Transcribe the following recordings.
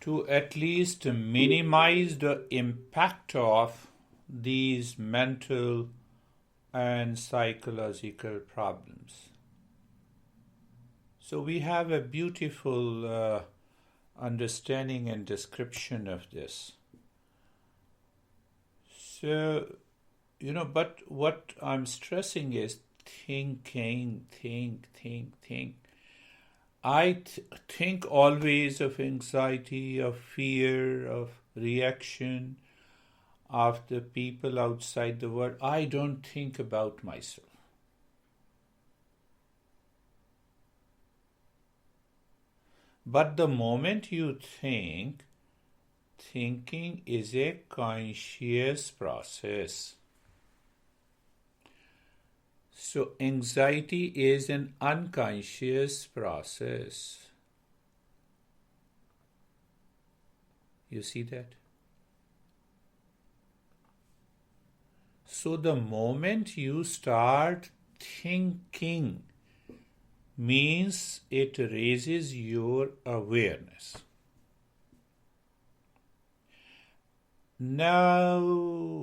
to at least minimize the impact of these mental and psychological problems. So we have a beautiful understanding and description of this. So, but what I'm stressing is thinking, think. I think always of anxiety, of fear, of reaction of the people outside the world. I don't think about myself. But the moment you think, thinking is a conscious process. So anxiety is an unconscious process. You see that? So the moment you start thinking means it raises your awareness. Now,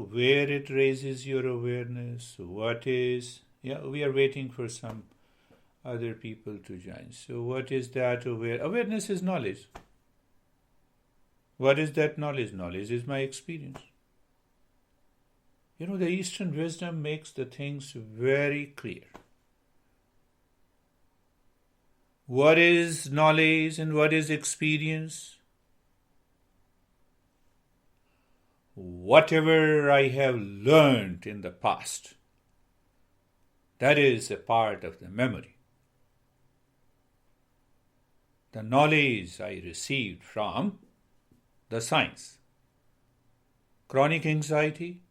where it raises your awareness, what is... we are waiting for some other people to join. So what is that awareness is knowledge. What is that knowledge? Knowledge is my experience. The Eastern wisdom makes the things very clear. What is knowledge and what is experience? Whatever I have learned in the past, that is a part of the memory. The knowledge I received from the science. Chronic anxiety,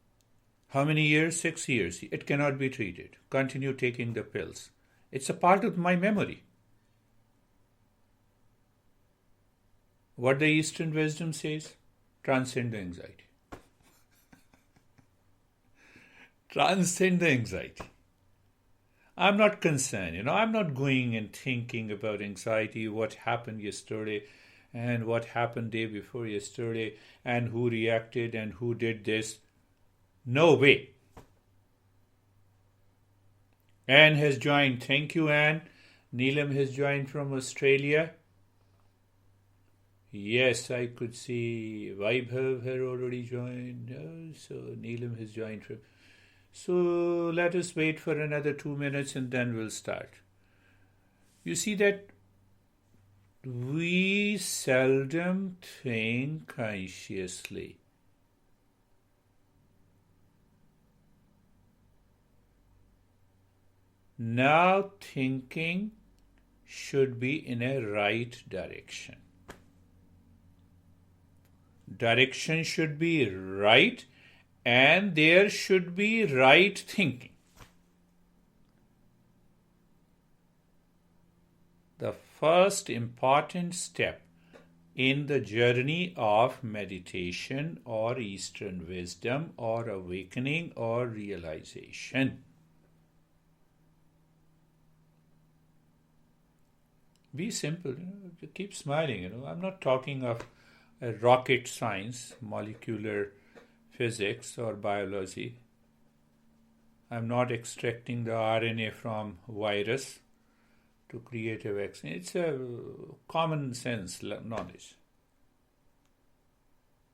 how many years? 6 years. It cannot be treated. Continue taking the pills. It's a part of my memory. What the Eastern wisdom says? Transcend the anxiety. Transcend the anxiety. I'm not concerned. I'm not going and thinking about anxiety, what happened yesterday and what happened day before yesterday and who reacted and who did this. No way. Anne has joined. Thank you, Anne. Neelam has joined from Australia. Yes, I could see Vaibhav had already joined. So Neelam has joined from... So let us wait for another 2 minutes and then we'll start. You see that we seldom think consciously. Now thinking should be in a right direction. Direction should be right. And there should be right thinking. The first important step in the journey of meditation or Eastern wisdom or awakening or realization. Be simple. Keep smiling. I'm not talking of a rocket science, molecular physics or biology. I'm not extracting the RNA from virus to create a vaccine. It's a common sense knowledge.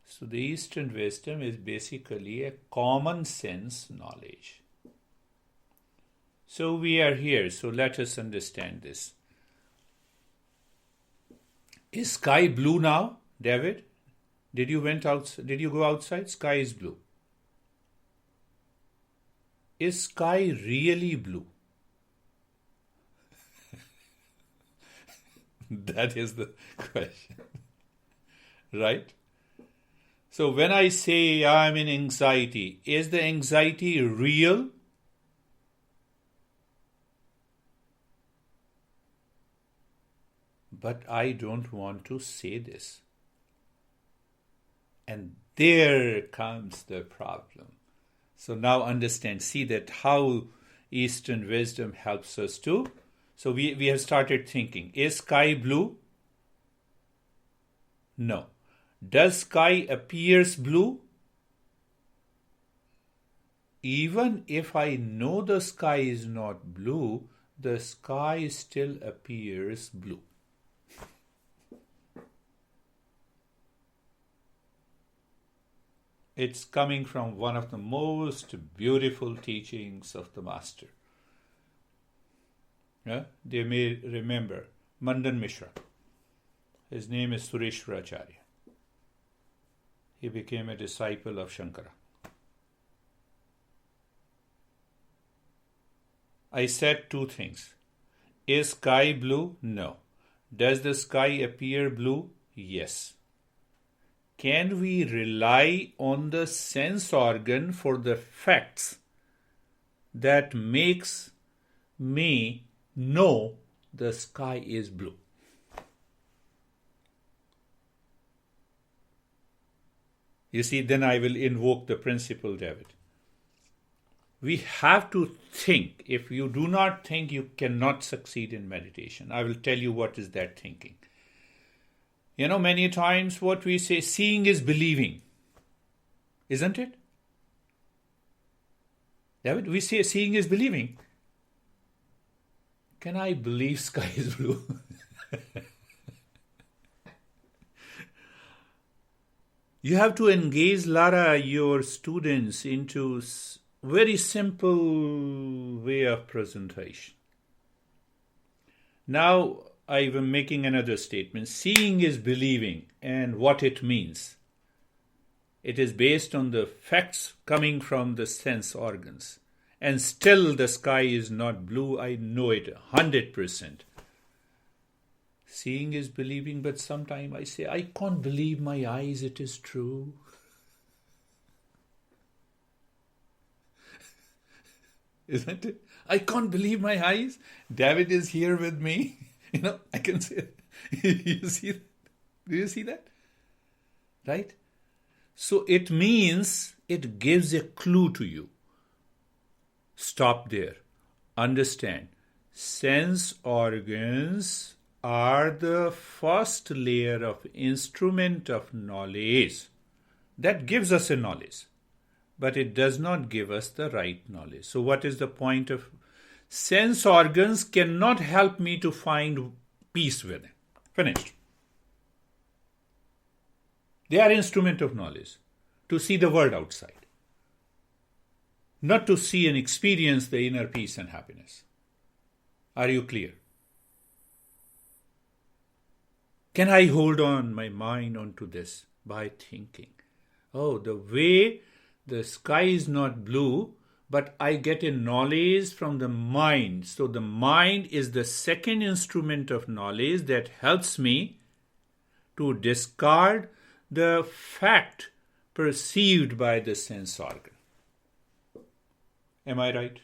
So the Eastern wisdom is basically a common sense knowledge. So we are here. So let us understand this. Is sky blue now, David? Did you go outside? Sky is blue. Is sky really blue? That is the question. Right? So when I say I'm in anxiety, is the anxiety real? But I don't want to say this. And there comes the problem. So now understand, see that how Eastern wisdom helps us to. So we have started thinking, is sky blue? No. Does sky appears blue? Even if I know the sky is not blue, the sky still appears blue. It's coming from one of the most beautiful teachings of the Master. Yeah? They may remember Mandan Mishra. His name is Sureshwaracharya. He became a disciple of Shankara. I said two things. Is sky blue? No. Does the sky appear blue? Yes. Can we rely on the sense organ for the facts that makes me know the sky is blue? You see, then I will invoke the principle, David. We have to think. If you do not think, you cannot succeed in meditation. I will tell you what is that thinking. You know, many times what we say, seeing is believing. Isn't it? David, we say seeing is believing. Can I believe sky is blue? You have to engage, Lara, your students into very simple way of presentation. Now, I am making another statement. Seeing is believing, and what it means. It is based on the facts coming from the sense organs. And still the sky is not blue. I know it 100%. Seeing is believing, but sometimes I say, I can't believe my eyes, it is true. Isn't it? I can't believe my eyes. David is here with me. You know, I can say, you see that? Do you see that? Right? So it means it gives a clue to you. Stop there. Understand. Sense organs are the first layer of instrument of knowledge that gives us a knowledge, but it does not give us the right knowledge. So what is the point of sense organs cannot help me to find peace within. Finished. They are instrument of knowledge to see the world outside, not to see and experience the inner peace and happiness. Are you clear? Can I hold on my mind onto this by thinking? Oh, the way the sky is not blue, but I get a knowledge from the mind. So the mind is the second instrument of knowledge that helps me to discard the fact perceived by the sense organ. Am I right?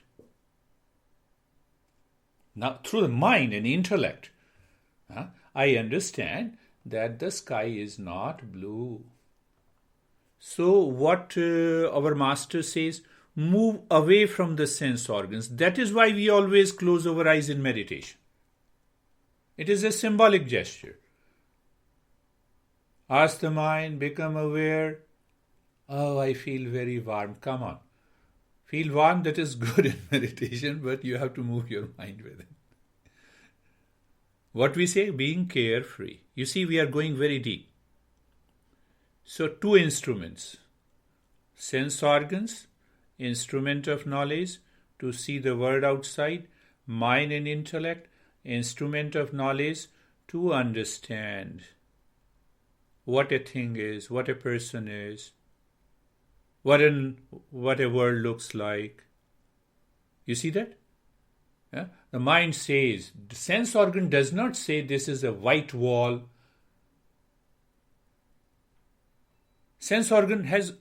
Now, through the mind and intellect, I understand that the sky is not blue. So what our master says, move away from the sense organs. That is why we always close our eyes in meditation. It is a symbolic gesture. Ask the mind, become aware. Oh, I feel very warm. Come on. Feel warm, that is good in meditation, but you have to move your mind with it. What we say, being carefree. You see, we are going very deep. So, two instruments. Sense organs, instrument of knowledge to see the world outside. Mind and intellect, instrument of knowledge to understand what a thing is, what a person is, what a world looks like. You see that? Yeah? The mind says, the sense organ does not say this is a white wall. Sense organ has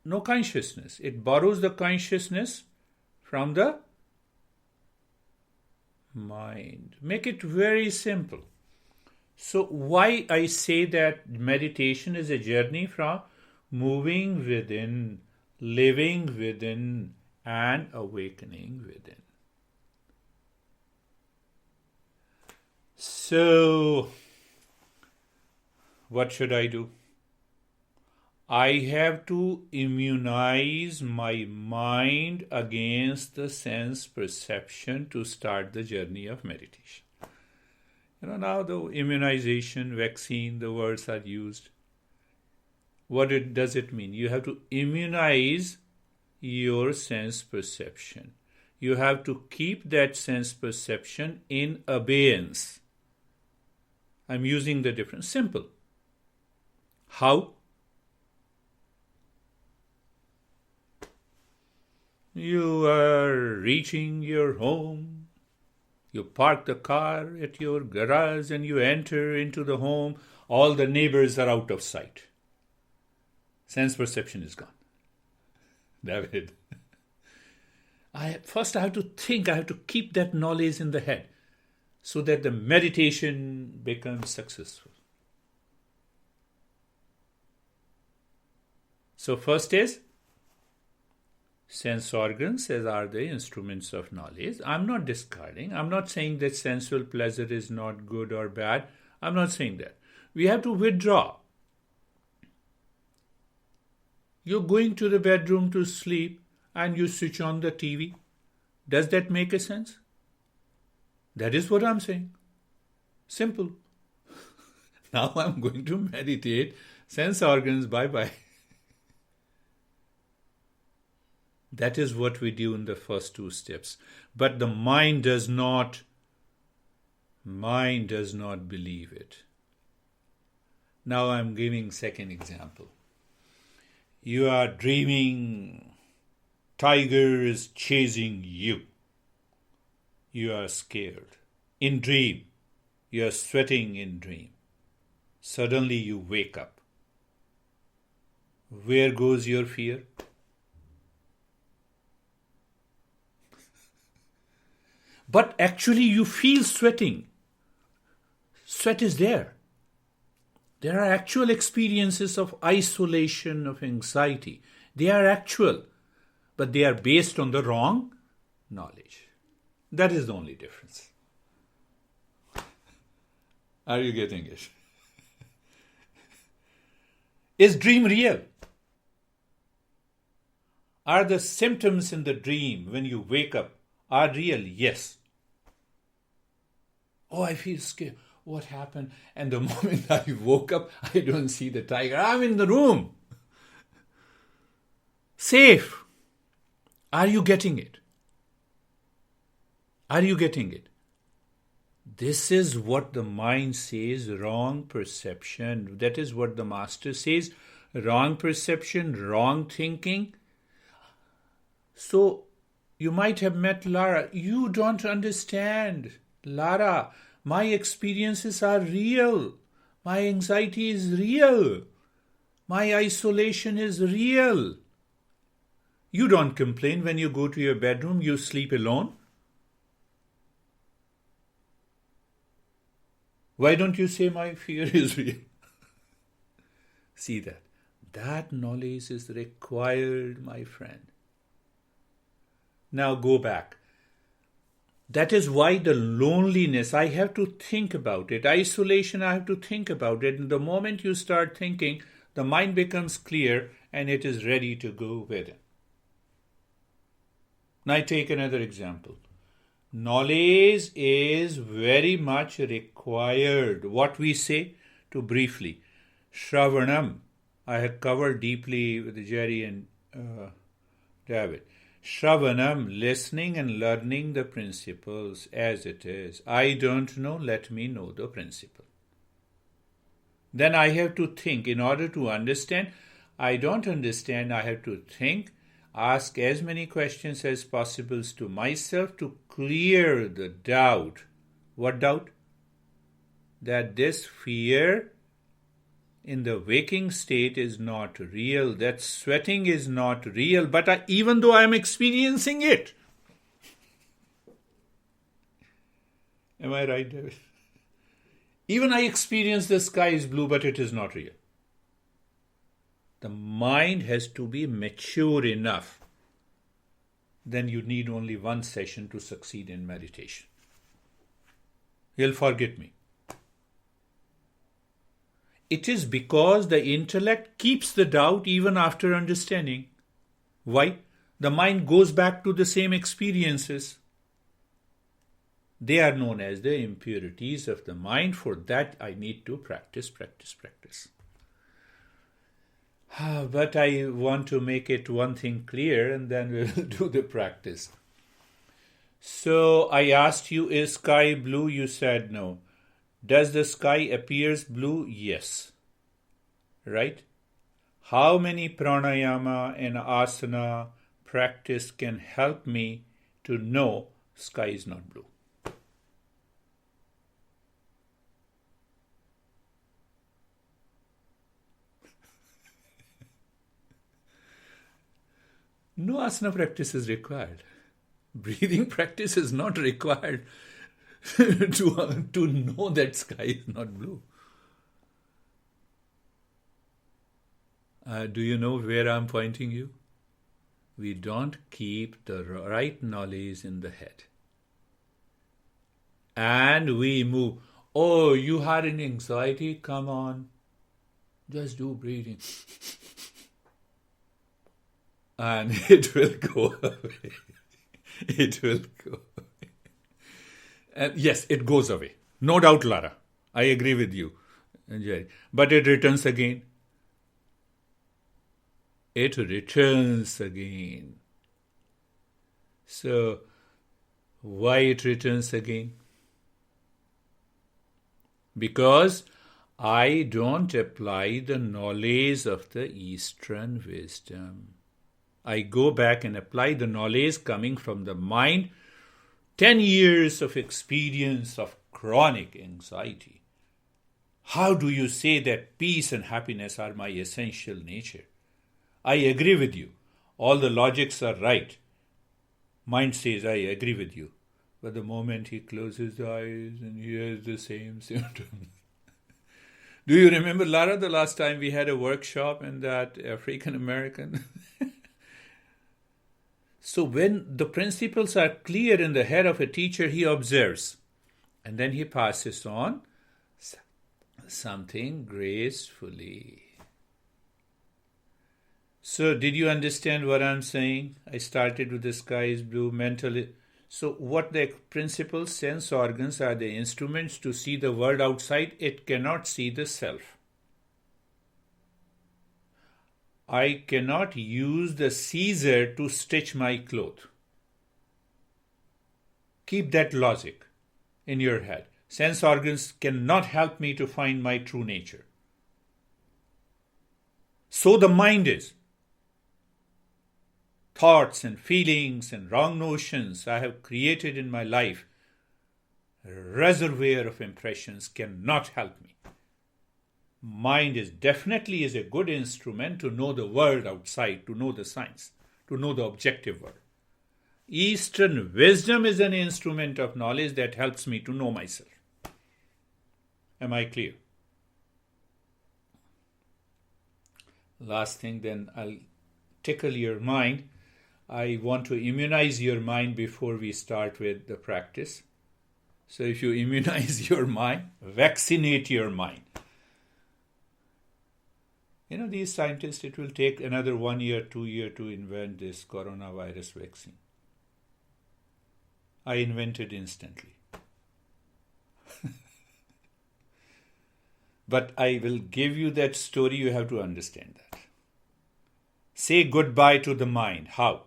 no consciousness. It borrows the consciousness from the mind. Make it very simple. So why I say that meditation is a journey from moving within, living within, and awakening within. So, what should I do? I have to immunize my mind against the sense perception to start the journey of meditation. Now the immunization, vaccine, the words are used. What does it mean? You have to immunize your sense perception. You have to keep that sense perception in abeyance. I'm using the difference. Simple. How? You are reaching your home. You park the car at your garage and you enter into the home. All the neighbors are out of sight. Sense perception is gone. David. First I have to think, I have to keep that knowledge in the head so that the meditation becomes successful. So first is sense organs as are the instruments of knowledge. I'm not discarding. I'm not saying that sensual pleasure is not good or bad. I'm not saying that. We have to withdraw. You're going to the bedroom to sleep and you switch on the TV. Does that make a sense? That is what I'm saying. Simple. Now I'm going to meditate. Sense organs, bye-bye. That is what we do in the first two steps. But the mind does not believe it. Now I'm giving second example. You are dreaming, tiger is chasing you. You are scared. In dream, you are sweating in dream. Suddenly you wake up. Where goes your fear? But actually you feel sweating. Sweat is there. There are actual experiences of isolation, of anxiety. They are actual, but they are based on the wrong knowledge. That is the only difference. Are you getting it? Is dream real? Are the symptoms in the dream when you wake up are real? Yes. Oh, I feel scared. What happened? And the moment I woke up, I don't see the tiger. I'm in the room. Safe. Are you getting it? Are you getting it? This is what the mind says, wrong perception. That is what the master says, wrong perception, wrong thinking. So, you might have met Lara. You don't understand. Lara, my experiences are real. My anxiety is real. My isolation is real. You don't complain when you go to your bedroom, you sleep alone. Why don't you say my fear is real? See that. That knowledge is required, my friend. Now go back. That is why the loneliness, I have to think about it. Isolation, I have to think about it. And the moment you start thinking, the mind becomes clear and it is ready to go with it. Now I take another example. Knowledge is very much required. What we say, to briefly, Shravanam, I have covered deeply with Jerry and David. Shravanam, listening and learning the principles as it is. I don't know, let me know the principle. Then I have to think. In order to understand, I don't understand, I have to think, ask as many questions as possible to myself to clear the doubt. What doubt? That this fear in the waking state is not real, that sweating is not real, but even though I am experiencing it. Am I right, David? Even I experience the sky is blue, but it is not real. The mind has to be mature enough. Then you need only one session to succeed in meditation. You'll forget me. It is because the intellect keeps the doubt even after understanding. Why? The mind goes back to the same experiences. They are known as the impurities of the mind. For that, I need to practice. But I want to make it one thing clear, and then we will do the practice. So I asked you, is sky blue? You said no. Does the sky appears blue? Yes. Right? How many pranayama and asana practice can help me to know sky is not blue? No asana practice is required. Breathing practice is not required to know that sky is not blue. Do you know where I'm pointing you? We don't keep the right knowledge in the head. And we move. Oh, you had an anxiety? Come on. Just do breathing. And it will go away. It will go away. And yes, it goes away. No doubt, Lara. I agree with you, Jerry. But it returns again. It returns again. So, why it returns again? Because I don't apply the knowledge of the Eastern wisdom. I go back and apply the knowledge coming from the mind. 10 years of experience of chronic anxiety. How do you say that peace and happiness are my essential nature? I agree with you. All the logics are right. Mind says, I agree with you. But the moment he closes his eyes and he has the same symptoms. Do you remember, Lara, the last time we had a workshop in that African American? So when the principles are clear in the head of a teacher, he observes. And then he passes on something gracefully. So did you understand what I'm saying? I started with the sky is blue, mentally. So what the principles, sense organs are the instruments to see the world outside. It cannot see the self. I cannot use the scissor to stitch my cloth. Keep that logic in your head. Sense organs cannot help me to find my true nature. So the mind is. Thoughts and feelings and wrong notions I have created in my life, a reservoir of impressions, cannot help me. Mind is definitely a good instrument to know the world outside, to know the science, to know the objective world. Eastern wisdom is an instrument of knowledge that helps me to know myself. Am I clear? Last thing, then I'll tickle your mind. I want to immunize your mind before we start with the practice. So if you immunize your mind, vaccinate your mind. You know, these scientists, it will take another 1 year, 2 years to invent this coronavirus vaccine. I invented instantly. But I will give you that story, you have to understand that. Say goodbye to the mind. How?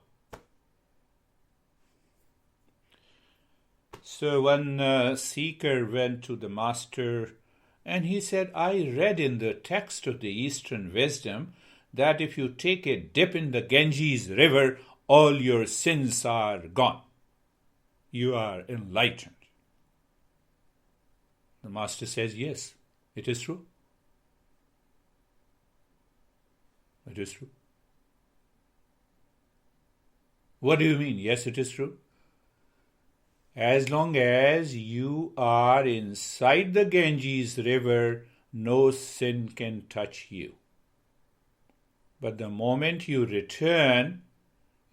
So one seeker went to the master and he said, I read in the text of the Eastern wisdom that if you take a dip in the Ganges river, all your sins are gone. You are enlightened. The master says, yes, it is true. It is true. What do you mean? Yes, it is true. As long as you are inside the Ganges river, no sin can touch you. But the moment you return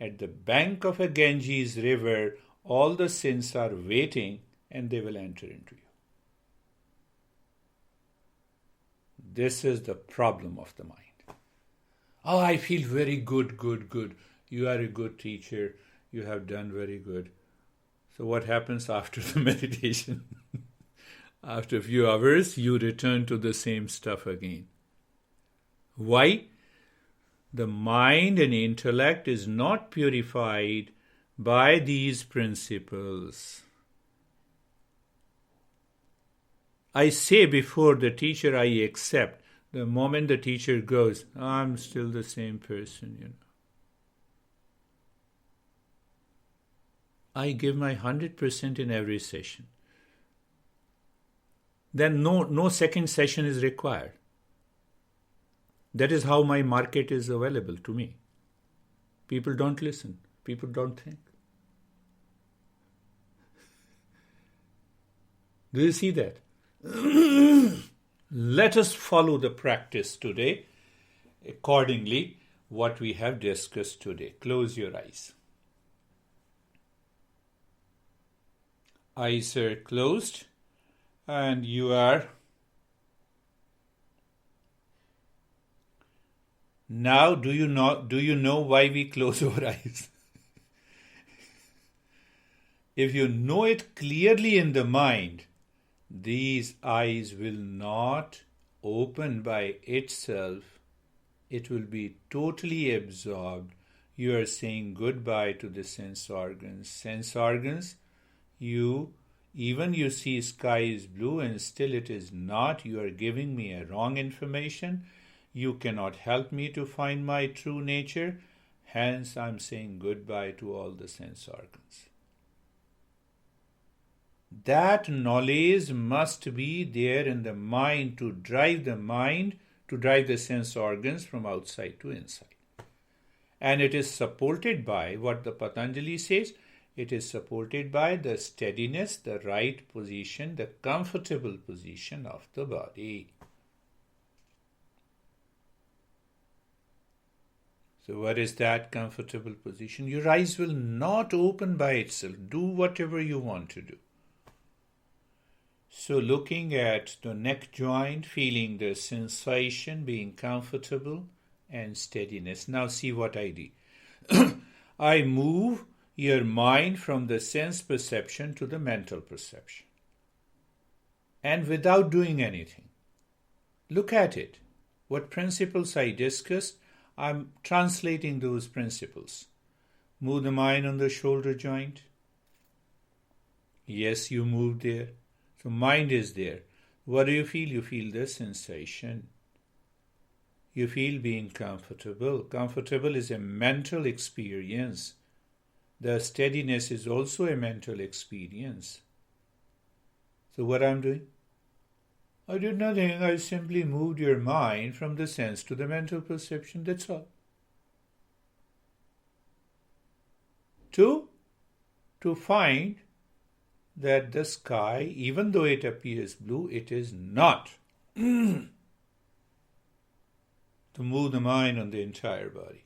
at the bank of a Ganges river, all the sins are waiting and they will enter into you. This is the problem of the mind. Oh, I feel very good, good, good. You are a good teacher. You have done very good. So what happens after the meditation? After a few hours, you return to the same stuff again. Why? The mind and intellect is not purified by these principles. I say before the teacher, I accept. The moment the teacher goes, I'm still the same person, I give my 100% in every session. Then no second session is required. That is how my market is available to me. People don't listen. People don't think. Do you see that? Let us follow the practice today accordingly what we have discussed today. Close your eyes. Eyes are closed and you are now. Do you know why we close our eyes? If you know it clearly in the mind, these eyes will not open by itself. It will be totally absorbed. You are saying goodbye to the sense organs. Sense organs, you see sky is blue and still it is not. You are giving me a wrong information. You cannot help me to find my true nature. Hence, I'm saying goodbye to all the sense organs. That knowledge must be there in the mind to drive the sense organs from outside to inside. And it is supported by what the Patanjali says. It is supported by the steadiness, the right position, the comfortable position of the body. So what is that comfortable position? Your eyes will not open by itself. Do whatever you want to do. So looking at the neck joint, feeling the sensation, being comfortable and steadiness. Now see what I do. I move your mind from the sense perception to the mental perception. And without doing anything. Look at it. What principles I discussed, I'm translating those principles. Move the mind on the shoulder joint. Yes, you move there. So mind is there. What do you feel? You feel the sensation. You feel being comfortable. Comfortable is a mental experience. The steadiness is also a mental experience. So what I'm doing? I did nothing. I simply moved your mind from the sense to the mental perception. That's all. To find that the sky, even though it appears blue, it is not. To move the mind on the entire body.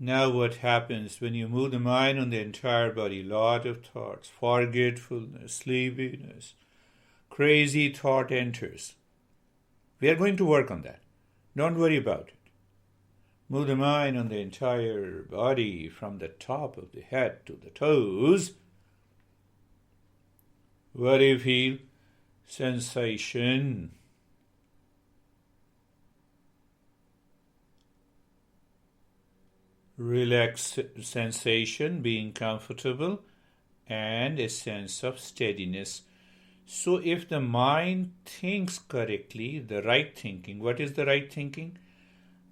Now what happens when you move the mind on the entire body? Lot of thoughts, forgetfulness, sleepiness, crazy thought enters. We are going to work on that. Don't worry about it. Move the mind on the entire body from the top of the head to the toes. What do you feel? Sensation. Relaxed sensation, being comfortable, and a sense of steadiness. So if the mind thinks correctly, the right thinking, what is the right thinking?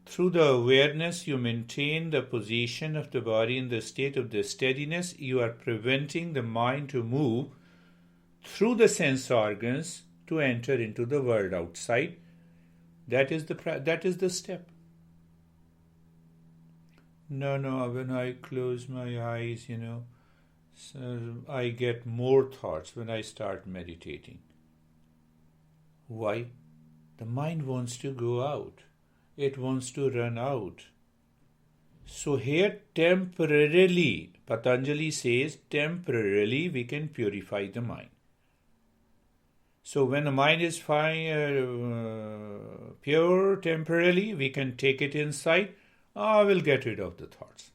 Through the awareness, you maintain the position of the body in the state of the steadiness. You are preventing the mind to move through the sense organs to enter into the world outside. That is the step. No, when I close my eyes, so I get more thoughts when I start meditating. Why? The mind wants to go out. It wants to run out. So here temporarily, Patanjali says, temporarily we can purify the mind. So when the mind is pure temporarily, we can take it inside. We'll get rid of the thoughts.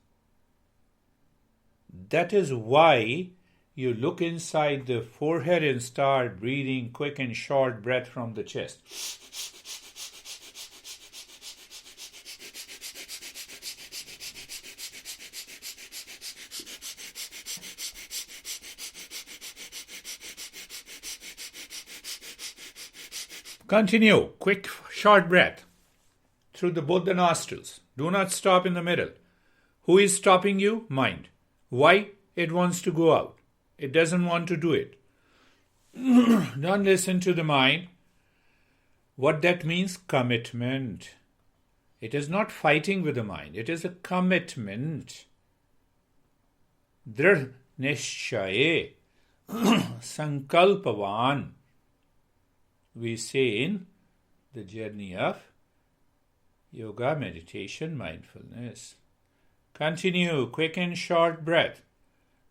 That is why you look inside the forehead and start breathing quick and short breath from the chest. Continue, quick, short breath through both the nostrils. Do not stop in the middle. Who is stopping you? Mind. Why? It wants to go out. It doesn't want to do it. Don't listen to the mind. What that means? Commitment. It is not fighting with the mind. It is a commitment. Dridh nishchaye sankalpavan. We say in the journey of yoga, meditation, mindfulness. Continue, quick and short breath.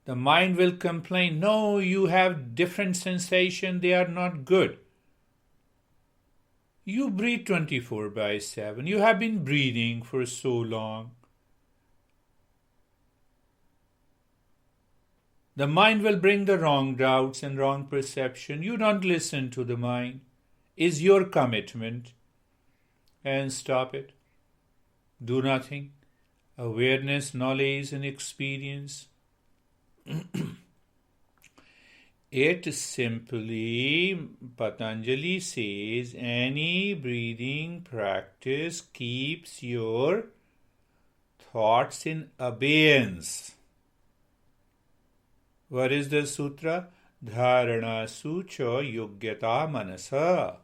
The mind will complain, no, you have different sensation, they are not good. You breathe 24/7. You have been breathing for so long. The mind will bring the wrong doubts and wrong perception. You don't listen to the mind. Is your commitment. And stop it. Do nothing. Awareness, knowledge and experience. It simply, Patanjali says, any breathing practice keeps your thoughts in abeyance. What is the sutra? Dharana sucha yogyata manasa.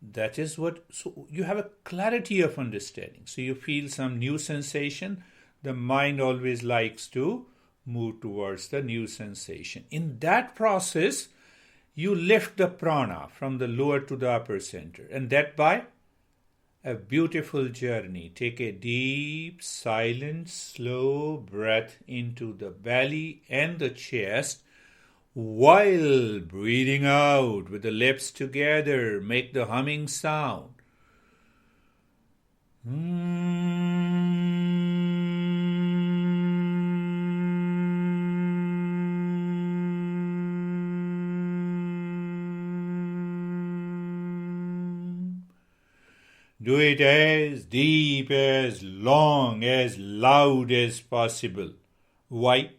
That is what, so you have a clarity of understanding. So you feel some new sensation. The mind always likes to move towards the new sensation. In that process, you lift the prana from the lower to the upper center. And that by a beautiful journey. Take a deep, silent, slow breath into the belly and the chest while breathing out with the lips together. Make the humming sound. Do it as deep, as long, as loud as possible. Why?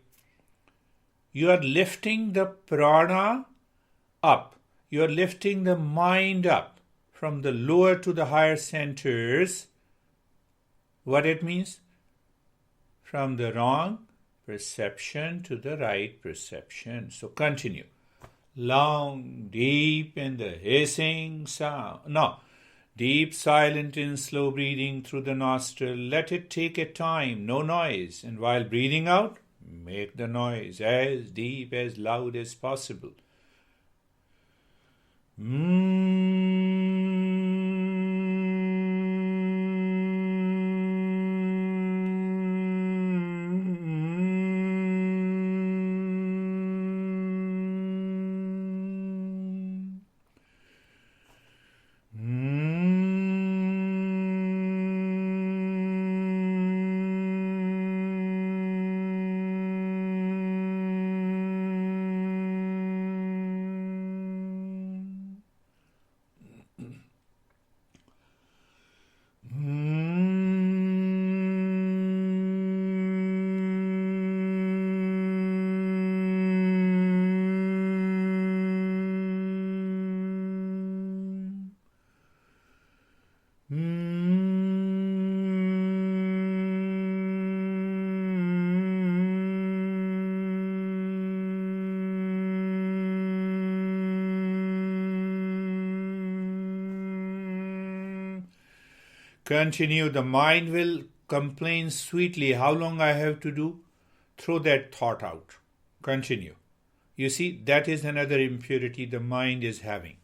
You are lifting the prana up. You are lifting the mind up from the lower to the higher centers. What it means? From the wrong perception to the right perception. So continue. Long, deep, and the hissing sound. Now, deep, silent, and slow breathing through the nostril. Let it take a time, no noise. And while breathing out, make the noise as deep, as loud as possible. Continue. The mind will complain sweetly. How long I have to do? Throw that thought out. Continue. You see, that is another impurity the mind is having.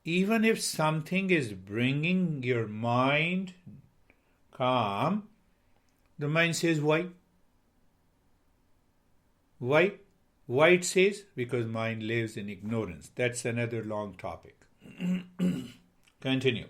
Even if something is bringing your mind calm, the mind says, why? Why? Why it says? Because mind lives in ignorance. That's another long topic. Continue.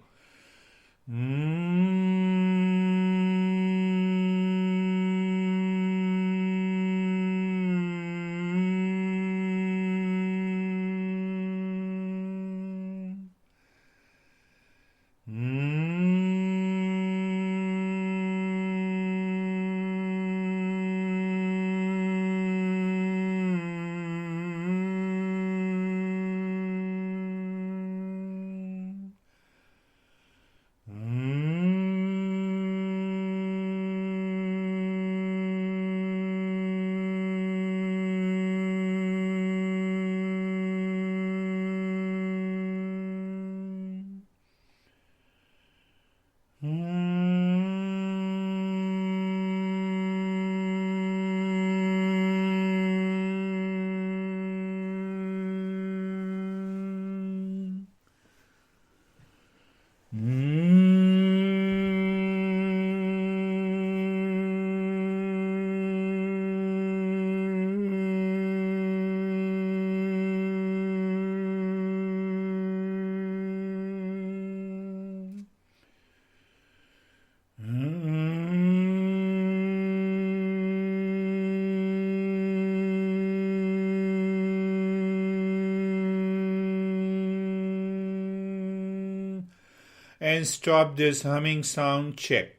And stop this humming sound. Check.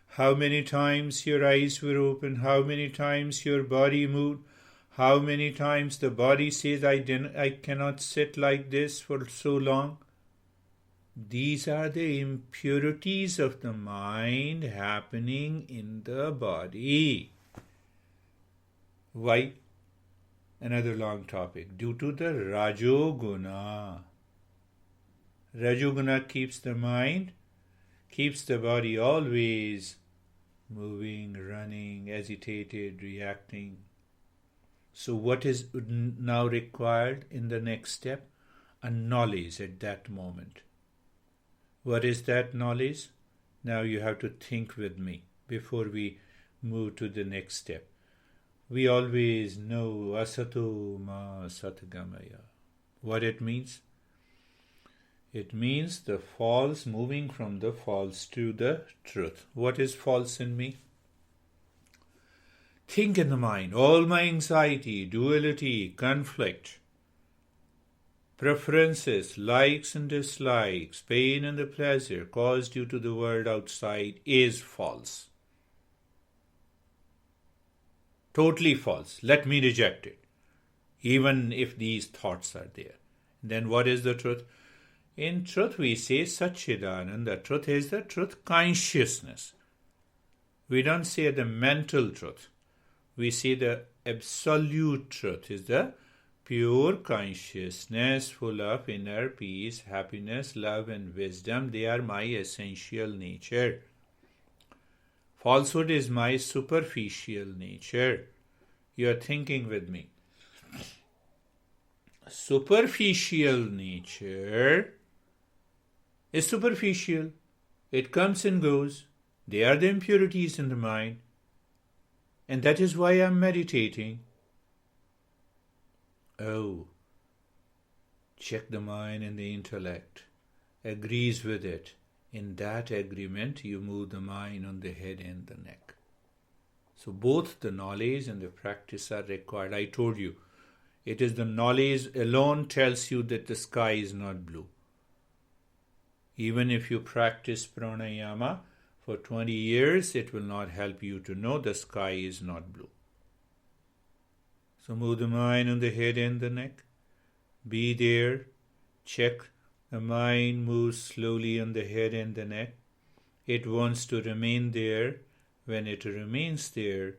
How many times your eyes were open, how many times your body moved, how many times the body says, I cannot sit like this for so long. These are the impurities of the mind happening in the body. Why? Another long topic. Due to the Rajoguna. Rajoguna keeps the mind, keeps the body always moving, running, agitated, reacting. So what is now required in the next step? A knowledge at that moment. What is that knowledge? Now you have to think with me before we move to the next step. We always know asato ma satgamaya. What it means? It means the false, moving from the false to the truth. What is false in me? Think in the mind. All my anxiety, duality, conflict, preferences, likes and dislikes, pain and the pleasure caused due to the world outside is false. Totally false. Let me reject it. Even if these thoughts are there. Then what is the truth? In truth we say Satchidananda. The truth is the truth consciousness. We don't say the mental truth. We say the absolute truth is the pure consciousness full of inner peace, happiness, love and wisdom. They are my essential nature. Falsehood is my superficial nature. You are thinking with me. Superficial nature is superficial. It comes and goes. They are the impurities in the mind. And that is why I am meditating. Oh, check the mind and the intellect. Agrees with it. In that agreement, you move the mind on the head and the neck. So both the knowledge and the practice are required. I told you, it is the knowledge alone tells you that the sky is not blue. Even if you practice pranayama for 20 years, it will not help you to know the sky is not blue. So move the mind on the head and the neck. Be there. Check. The mind moves slowly on the head and the neck. It wants to remain there. When it remains there,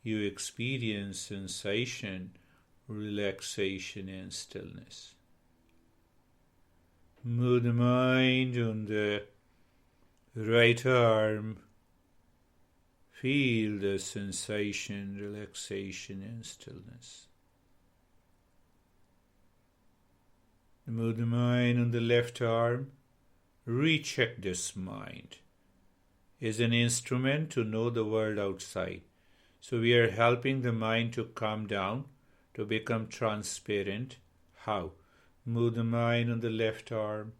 you experience sensation, relaxation and stillness. Move the mind on the right arm. Feel the sensation, relaxation and stillness. Move the mind on the left arm. Recheck this mind. Is an instrument to know the world outside. So we are helping the mind to calm down, to become transparent. How? Move the mind on the left arm.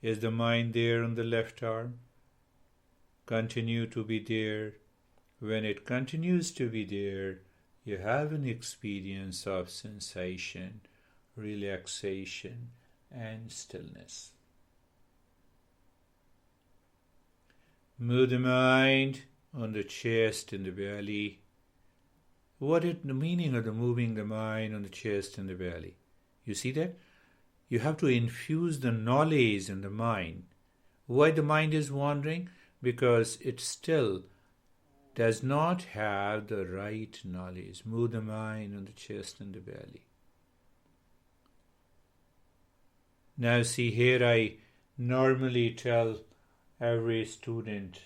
Is the mind there on the left arm? Continue to be there. When it continues to be there, you have an experience of sensation, relaxation, and stillness. Move the mind on the chest and the belly. What is the meaning of the moving the mind on the chest and the belly? You see that? You have to infuse the knowledge in the mind. Why the mind is wandering? Because it still does not have the right knowledge. Move the mind on the chest and the belly. Now see, here I normally tell every student,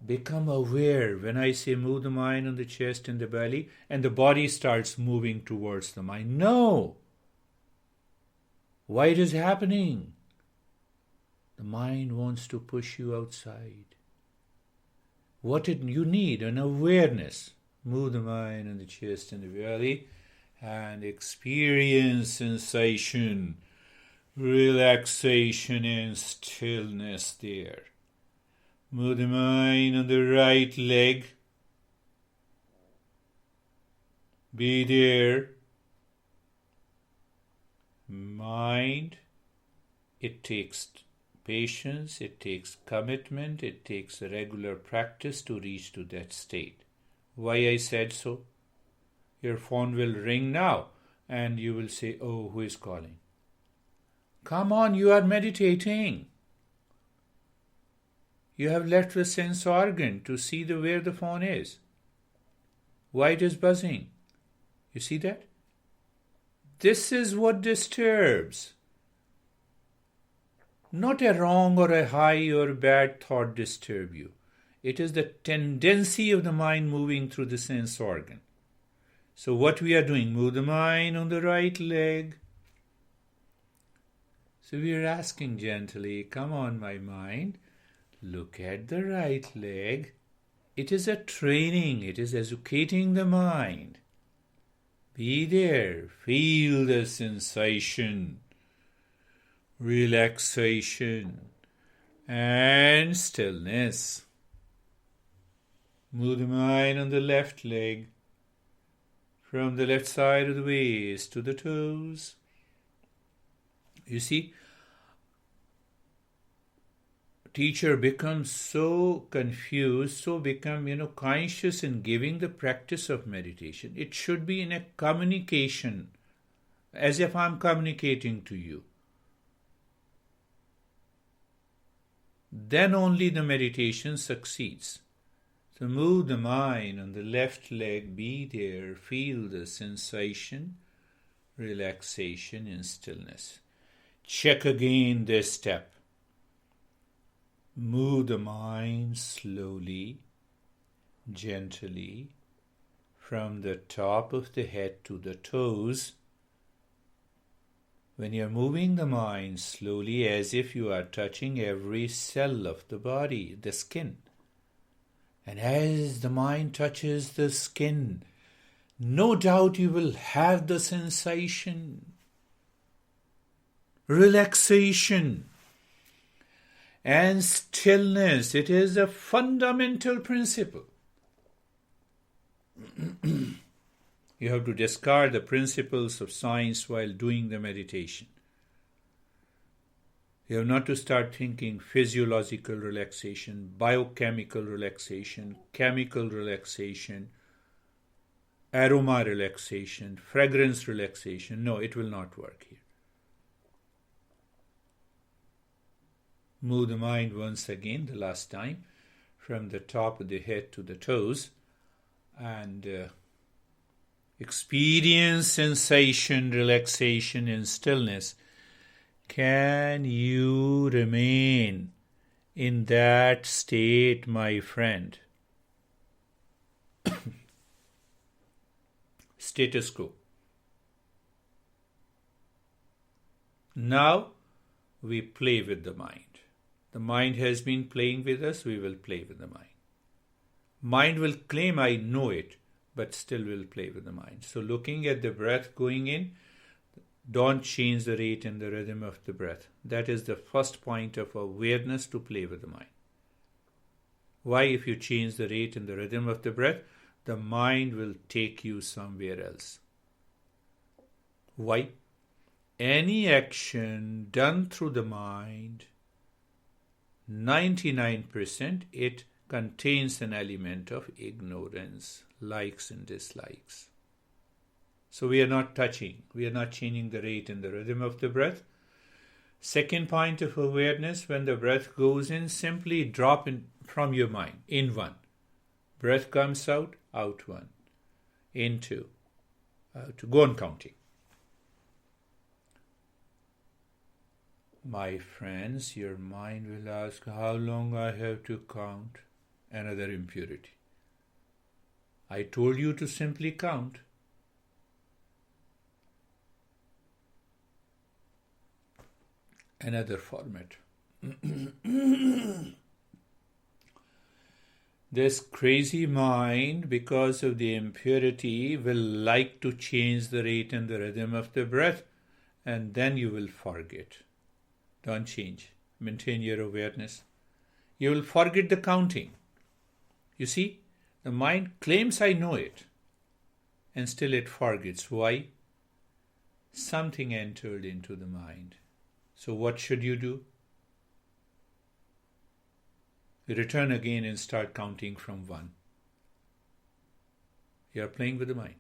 become aware when I say move the mind on the chest and the belly, and the body starts moving towards the mind. No! Why it is happening? The mind wants to push you outside. You need an awareness. Move the mind on the chest and the belly and experience sensation, relaxation and stillness there. Move the mind on the right leg. Be there. Mind, it takes patience, it takes commitment, it takes a regular practice to reach to that state. Why I said so? Your phone will ring now and you will say, oh, who is calling? Come on, you are meditating. You have left the sense organ to see where the phone is. Why it is buzzing? You see that? This is what disturbs. Not a wrong or a high or bad thought disturb you. It is the tendency of the mind moving through the sense organ. So what we are doing, move the mind on the right leg. So we are asking gently, come on my mind, look at the right leg. It is a training, it is educating the mind. Be there, feel the sensation, relaxation, and stillness. Move the mind on the left leg, from the left side of the waist to the toes. You see, teacher becomes so confused, conscious in giving the practice of meditation. It should be in a communication, as if I'm communicating to you. Then only the meditation succeeds. So move the mind on the left leg, be there, feel the sensation, relaxation and stillness. Check again this step. Move the mind slowly, gently, from the top of the head to the toes. When you are moving the mind slowly, as if you are touching every cell of the body, the skin. And as the mind touches the skin, no doubt you will have the sensation, relaxation, and stillness. It is a fundamental principle. You have to discard the principles of science while doing the meditation. You have not to start thinking physiological relaxation, biochemical relaxation, chemical relaxation, aroma relaxation, fragrance relaxation. No, it will not work here. Move the mind once again, the last time, from the top of the head to the toes, and experience sensation, relaxation, and stillness. Can you remain in that state, my friend? Status quo. Now we play with the mind. The mind has been playing with us, we will play with the mind. Mind will claim I know it, but still will play with the mind. So looking at the breath going in, don't change the rate and the rhythm of the breath. That is the first point of awareness to play with the mind. Why? If you change the rate and the rhythm of the breath, the mind will take you somewhere else. Why? Any action done through the mind, 99% it contains an element of ignorance, likes and dislikes. So we are not touching, we are not changing the rate and the rhythm of the breath. Second point of awareness, when the breath goes in, simply drop in from your mind, in one. Breath comes out, out one. In two. To go on counting. My friends, your mind will ask how long I have to count. Another impurity. I told you to simply count. Another format. This crazy mind, because of the impurity, will like to change the rate and the rhythm of the breath, and then you will forget. Don't change. Maintain your awareness. You will forget the counting. You see, the mind claims I know it, and still it forgets. Why? Something entered into the mind. So what should you do? Return again and start counting from one. You are playing with the mind.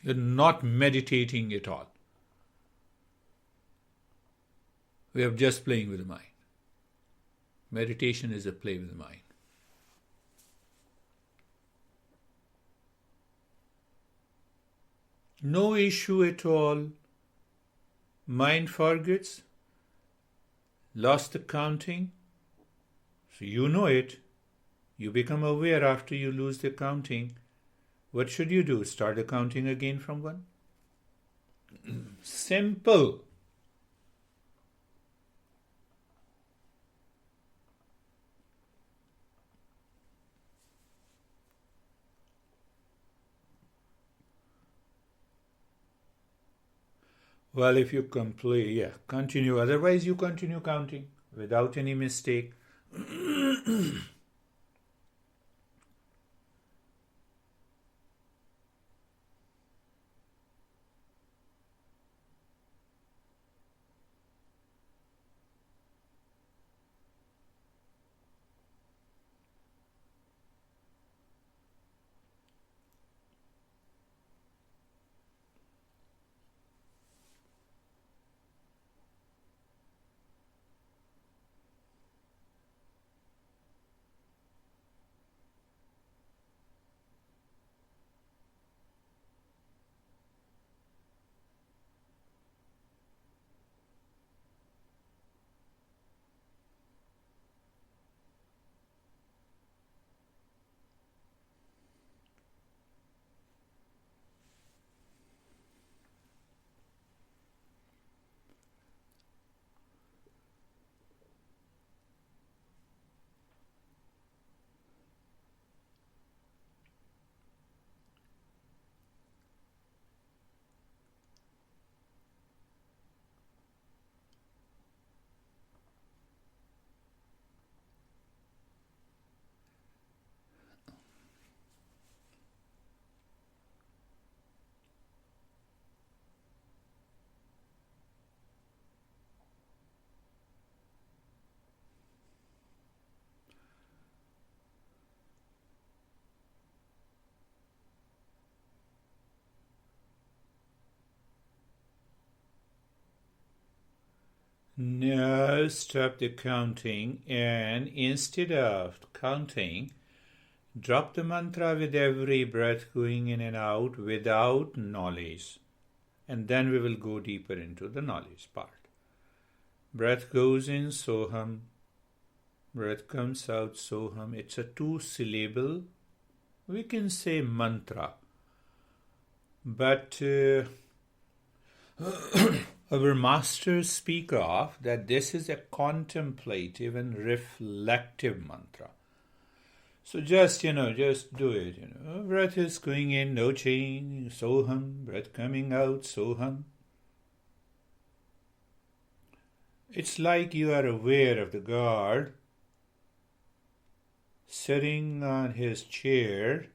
You're not meditating at all. We are just playing with the mind. Meditation is a play with the mind. No issue at all. Mind forgets, lost the counting, so you know it. You become aware after you lose the counting. What should you do? Start the counting again from one? Simple. Well, if you continue. Otherwise, you continue counting without any mistake. Now stop the counting, and instead of counting, drop the mantra with every breath going in and out without knowledge. And then we will go deeper into the knowledge part. Breath goes in, soham. Breath comes out, soham. It's a 2-syllable, we can say mantra. But our masters speak of that this is a contemplative and reflective mantra. So just do it. Breath is going in, no change, soham. Breath coming out, soham. It's like you are aware of the guard sitting on his chair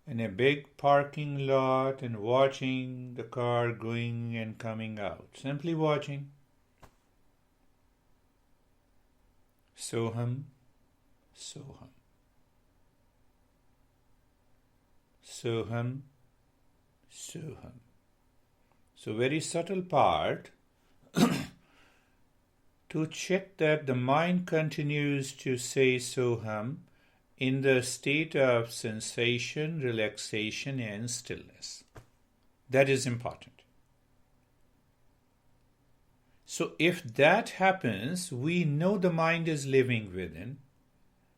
in a big parking lot and watching the car going and coming out. Simply watching. Soham, soham. Soham, soham. So very subtle part to check that the mind continues to say soham in the state of sensation, relaxation and stillness. That is important. So if that happens, we know the mind is living within.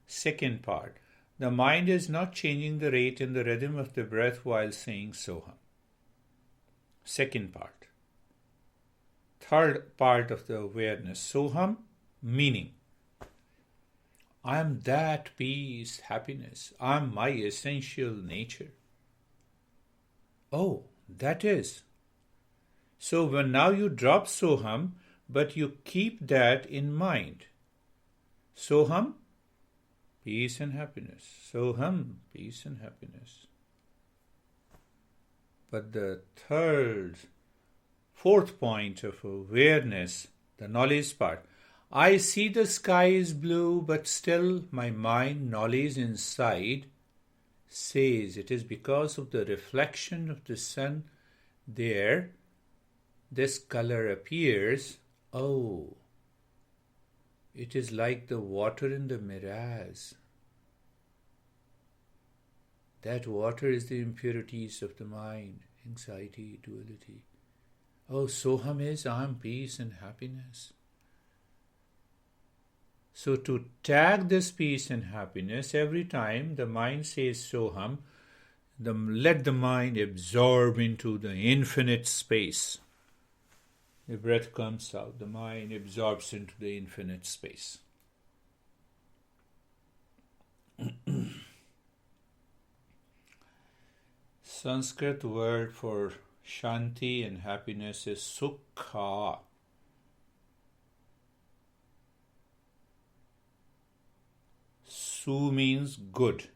Second part, the mind is not changing the rate and the rhythm of the breath while saying soham. Second part. Third part of the awareness, soham, meaning. I am that peace, happiness. I am my essential nature. Oh, that is. So when now you drop soham, but you keep that in mind. Soham, peace and happiness. Soham, peace and happiness. But the fourth point of awareness, the knowledge part. I see the sky is blue, but still my mind, knowledge inside, says it is because of the reflection of the sun there, this color appears. Oh, it is like the water in the mirage. That water is the impurities of the mind, anxiety, duality. Oh, soham is I am peace and happiness. So to tag this peace and happiness, every time the mind says soham, let the mind absorb into the infinite space. The breath comes out, the mind absorbs into the infinite space. Sanskrit word for shanti and happiness is sukha. Su means good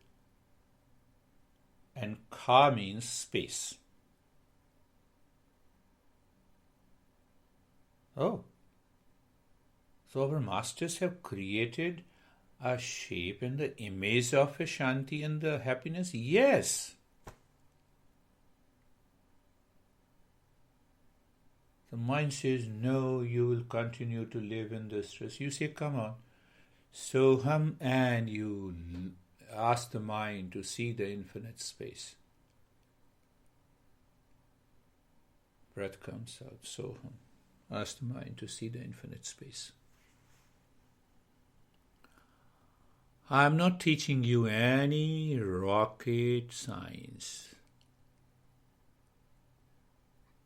and kha means space. Oh, so our masters have created a shape and the image of a shanti and the happiness? Yes. The mind says, no, you will continue to live in the stress. You say, come on. Soham, and you ask the mind to see the infinite space. Breath comes out, soham. Ask the mind to see the infinite space. I am not teaching you any rocket science.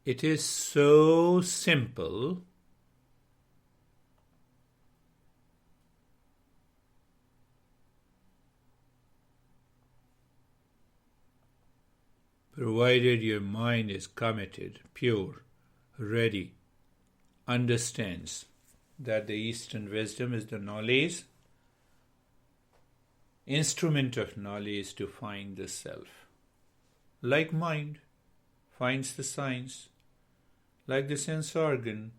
It is so simple. Provided your mind is committed, pure, ready, understands that the Eastern wisdom is the knowledge, instrument of knowledge to find the self. Like mind finds the science, like the sense organ,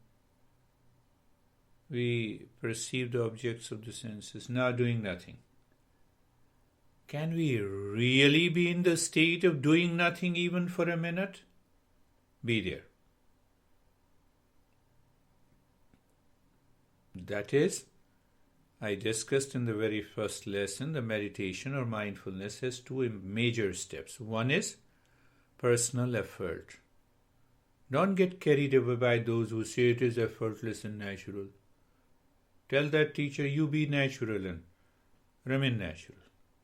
we perceive the objects of the senses, now doing nothing. Can we really be in the state of doing nothing even for a minute? Be there. That is, I discussed in the very first lesson, the meditation or mindfulness has two major steps. One is personal effort. Don't get carried away by those who say it is effortless and natural. Tell that teacher, you be natural and remain natural.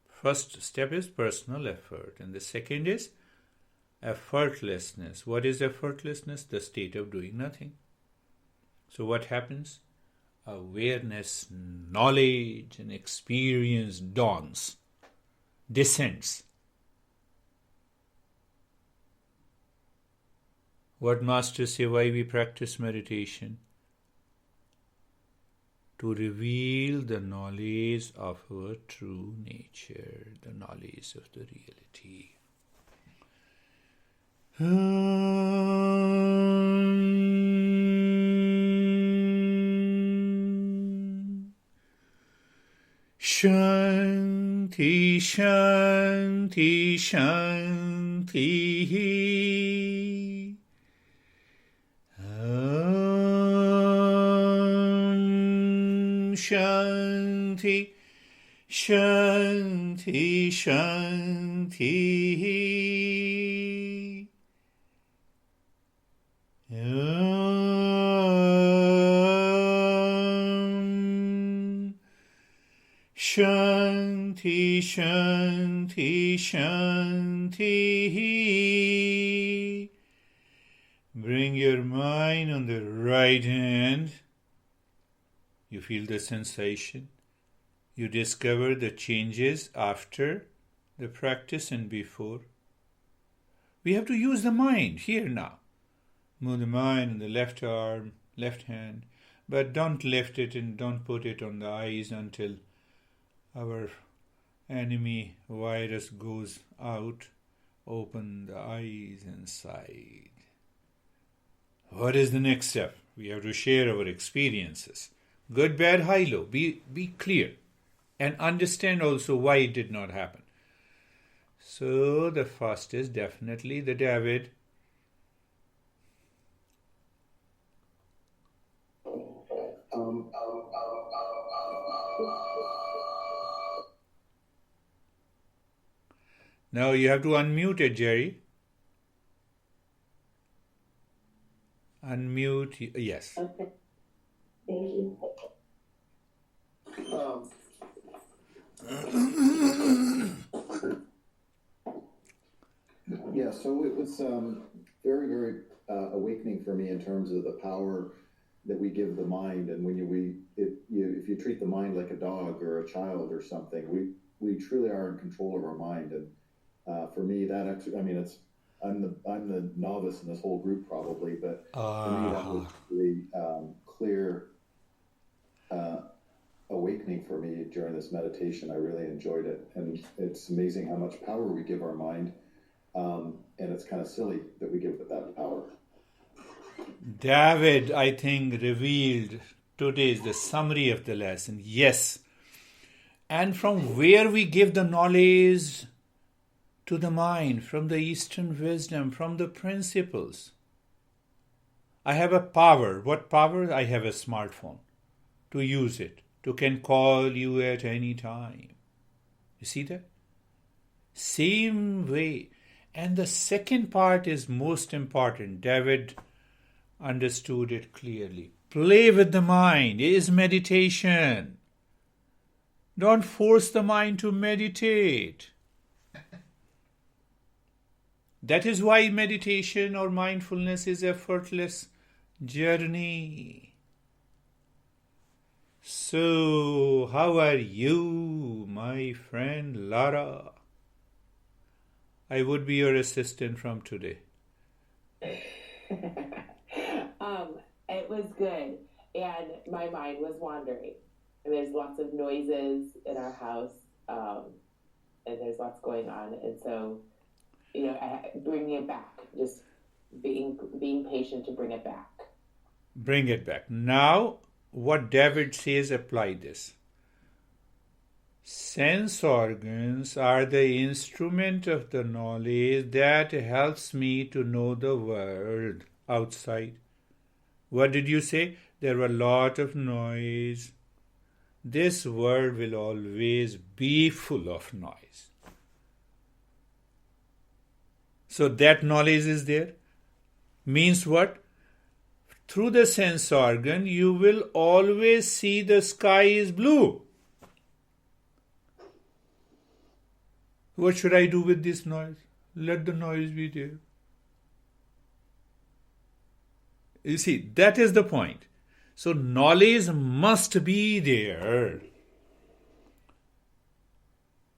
First step is personal effort, and the second is effortlessness. What is effortlessness? The state of doing nothing. So what happens? awareness, knowledge, and experience dawns, descends. What masters say why we practice meditation? To reveal the knowledge of our true nature, the knowledge of the reality. Shanti, Shanti, Shanti. Shanti, Shanti, Shanti. Shanti, Shanti, Shanti. Bring your mind on the right hand. You feel the sensation. You discover the changes after the practice and before. We have to use the mind here now. Move the mind on the left arm, left hand, but don't lift it and don't put it on the eyes until our enemy virus goes out. Open the eyes inside. What is the next step? We have to share our experiences. Good, bad, high, low. Be clear. And understand also why it did not happen. So the first is definitely the David. Now you have to unmute it, Jerry. Unmute. Yes. Okay. Thank you. Yeah, so it was very, very awakening for me in terms of the power that we give the mind. And when if you treat the mind like a dog or a child or something, we truly are in control of our mind. And for me, that actually, I mean, I'm the novice in this whole group probably, but for me that was really clear awakening for me during this meditation. I really enjoyed it, and it's amazing how much power we give our mind, and it's kind of silly that we give it that power. David, I think, revealed today is the summary of the lesson. Yes. And from where we give the knowledge to the mind, from the Eastern wisdom, from the principles. I have a power. What power? I have a smartphone to use it, to can call you at any time. You see that? Same way. And the second part is most important. David understood it clearly. Play with the mind is meditation. Don't force the mind to meditate. That is why meditation or mindfulness is an effortless journey. So, how are you, my friend Lara? I would be your assistant from today. It was good, and my mind was wandering. And there's lots of noises in our house, and there's lots going on, and so, bringing it back, just being patient to bring it back. Bring it back. Now, what David says, apply this. Sense organs are the instrument of the knowledge that helps me to know the world outside. What did you say? There were a lot of noise. This world will always be full of noise. So that knowledge is there. Means what? Through the sense organ, you will always see the sky is blue. What should I do with this noise? Let the noise be there. You see, that is the point. So knowledge must be there.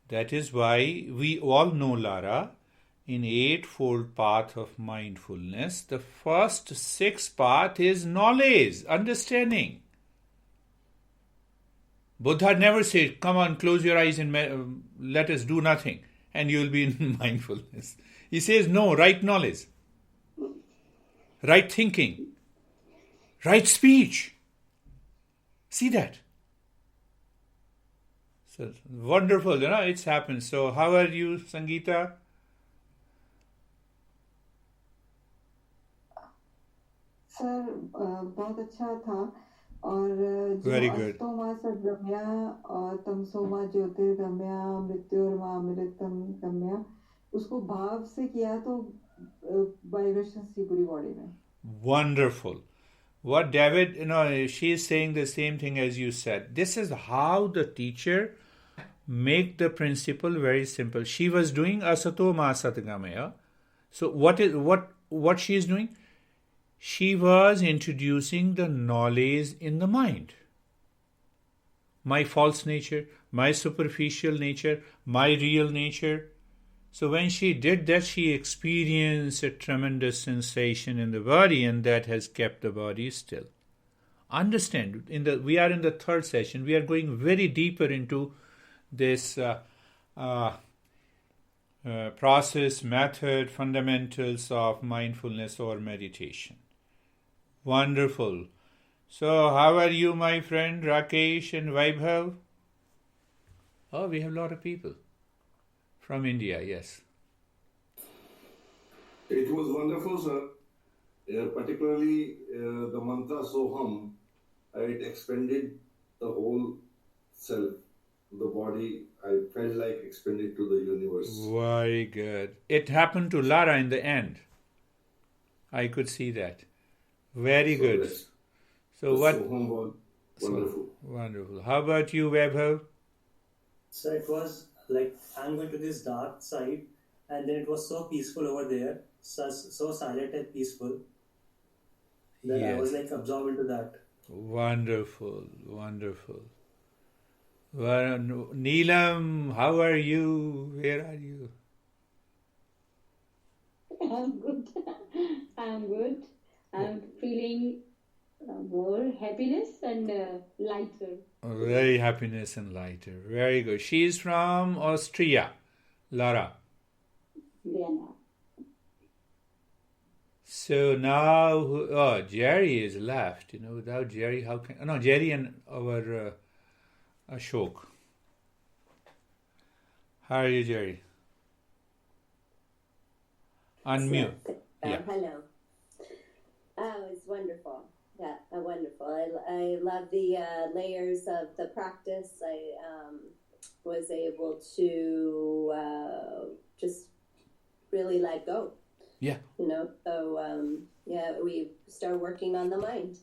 That is why we all know, Lara, in Eightfold Path of Mindfulness, the first 6 path is knowledge, understanding. Buddha never said, come on, close your eyes and let us do nothing and you will be in mindfulness. He says, no, right knowledge, right thinking, right speech. See that? So wonderful, it's happened. So how are you, Sangeeta? Sir बहुत अच्छा था और जो अस्तोमा सद्गम्य और तमसोमा ज्योतिर्गम्य मृत्युर्मा अमृतम गम्य उसको भाव से किया तो वाइब्रेशंस थी पूरी बॉडी में. Wonderful. What David, she is saying the same thing as you said. This is how the teacher make the principle very simple. She was doing asato ma satgamaya. So what she is doing? She was introducing the knowledge in the mind. My false nature, my superficial nature, my real nature. So when she did that, she experienced a tremendous sensation in the body, and that has kept the body still. Understand, we are in the third session. We are going very deeper into this process, method, fundamentals of mindfulness or meditation. Wonderful. So how are you, my friend Rakesh and Vaibhav? Oh, we have a lot of people. From India, yes. It was wonderful, sir. Particularly the mantra Soham, it expanded the whole self, the body. I felt like expanded to the universe. Very good. It happened to Lara in the end. I could see that. Very good. So what? Soham was wonderful. Wonderful. How about you, Vaibhav? So it was like I'm going to this dark side, and then it was so peaceful over there, so silent and peaceful that I was like absorbed into that. Wonderful, wonderful. Well, Neelam, how are you? Where are you? I'm good. I'm feeling more happiness and lighter. Very happiness and lighter. Very good. She is from Austria, Lara. Vienna. So now, Jerry is left. Without Jerry, how can... No, Jerry and our Ashok. How are you, Jerry? Unmute. Yeah. Hello. Oh, it's wonderful. Yeah, wonderful. I love the layers of the practice. I was able to just really let go. Yeah. So we start working on the mind.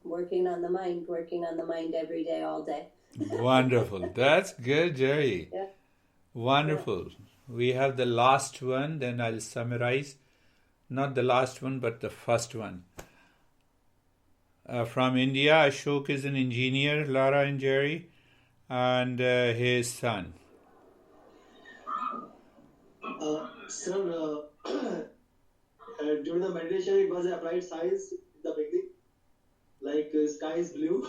Working on the mind every day, all day. Wonderful. That's good, Jerry. Yeah. Wonderful. Yeah. We have the last one, then I'll summarize. Not the last one, but the first one. From India, Ashok is an engineer, Lara and Jerry, and his son. Sir, during the meditation, it was applied science in the beginning, like sky is blue.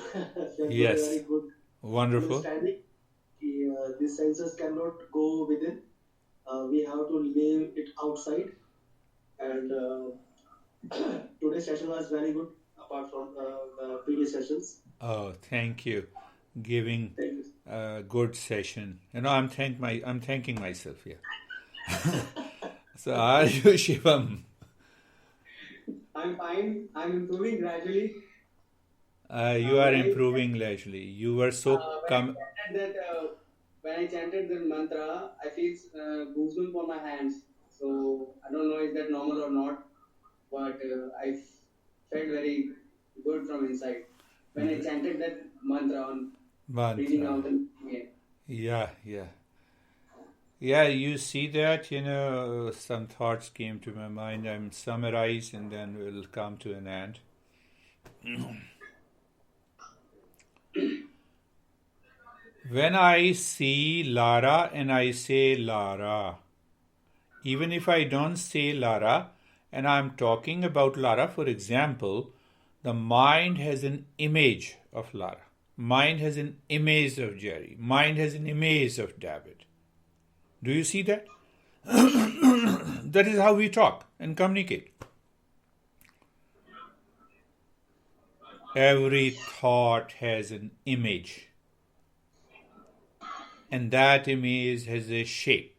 Yes. Very good. Wonderful. Understanding. These senses cannot go within. We have to leave it outside. And today's session was very good, apart from the previous sessions. Oh, thank you. Giving a good session. I'm thanking myself here. So are you, Shivam? I'm fine. I'm improving gradually. You are improving gradually. You were so when I chanted the mantra, I feel goosebumps on my hands. So I don't know if that's normal or not, but I felt very good from inside when I chanted that mantra on breathing out and breathing in. Yeah, you see that, some thoughts came to my mind. I'm summarize and then we'll come to an end. When I see Lara and I say Lara, even if I don't say Lara and I'm talking about Lara, for example, the mind has an image of Lara. Mind has an image of Jerry. Mind has an image of David. Do you see that? That is how we talk and communicate. Every thought has an image. And that image has a shape.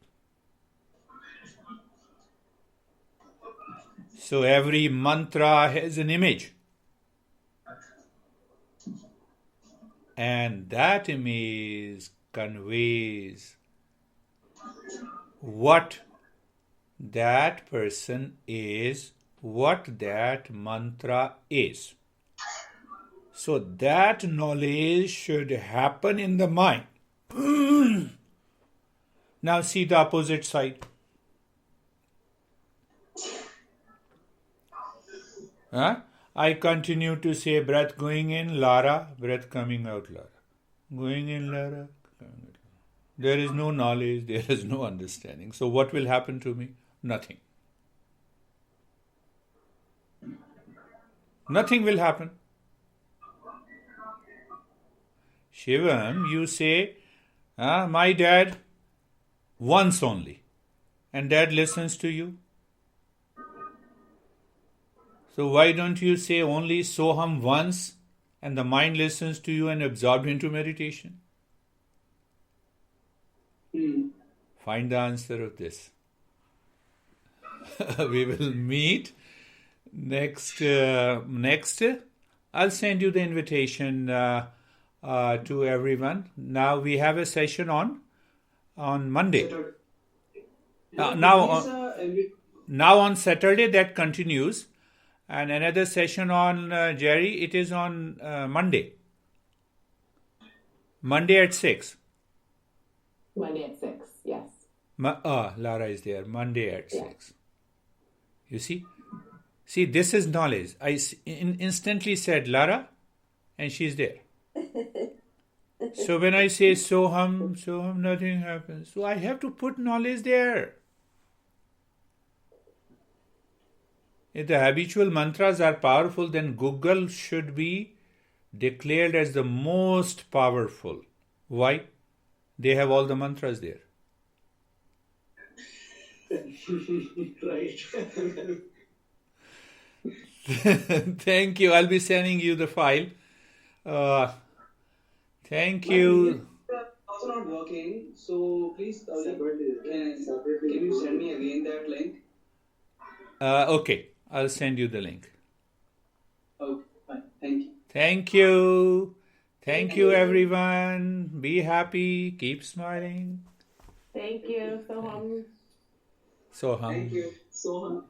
So every mantra has an image. And that image conveys what that person is, what that mantra is. So that knowledge should happen in the mind. Now see the opposite side. I continue to say breath going in, Lara, breath coming out, Lara. Going in, Lara, coming out. There is no knowledge, there is no understanding. So what will happen to me? Nothing. Nothing will happen. Shivam, you say, my dad once only. And dad listens to you. So why don't you say only Soham once and the mind listens to you and absorbed into meditation? Find the answer of this. We will meet next. I'll send you the invitation to everyone. Now we have a session on Monday. Now on Saturday that continues. And another session on Jerry, it is on Monday. Monday at 6. Monday at 6, yes. Lara is there. Monday at 6. You see? See, this is knowledge. I instantly said Lara, and she's there. So when I say Soham, nothing happens. So I have to put knowledge there. If the habitual mantras are powerful, then Google should be declared as the most powerful. Why? They have all the mantras there. Right. Thank you. I'll be sending you the file. Thank you. Also not working, so please can you send me again that link? Okay, I'll send you the link. Okay, fine. Thank you. Thank you. Thank you, everyone. Be happy. Keep smiling. Thank you, Soham. Soham. Thank you. Soham.